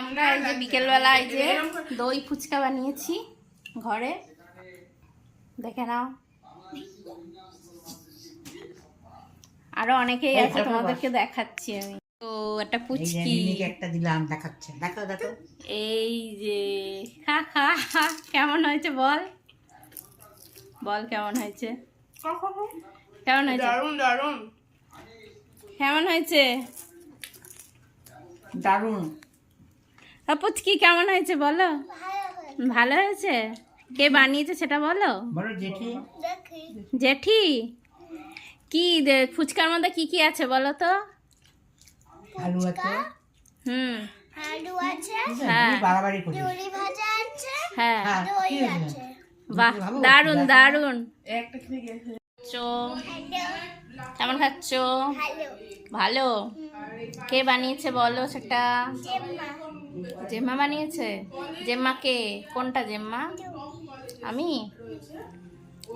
আমরা এই যে বিকেলবেলা এই যে দই ফুচকা বানিয়েছি ঘরে, দেখে নাও। আরো অনেকেই আছে, তোমাদেরকে দেখাচ্ছি আমি। তো একটা পুচকি একটা দিলাম, দেখাচ্ছে, দেখো দেখো। এই যে খা খা খা, কেমন হয়েছে বল, বল কেমন হয়েছে, কেমন হয়েছে, দারুণ দারুণ, কেমন হয়েছে, দারুণ। পুচকি কেমন হয়েছে বলো, ভালো হয়েছে। কে বানিয়েছে সেটা বলো। বলো জেঠি। জেঠি। কি ফুচকার মধ্যে কি কি আছে বলো তো। আলু আছে, আলু আছে, হ্যাঁ বাড়াবাড়ি করিস। ঝুরি ভাজা আছে, হ্যাঁ, দই আছে। বাহ দারুন দারুন। একটা খেয়ে গেছে। কেমন খাচ্ছ, ভালো, ভালো। কে বানিয়েছে বলো সেটা। জেম্মা, জেম্মা বানিয়েছে। জেম্মা কে, কোনটা জেম্মা, আমি।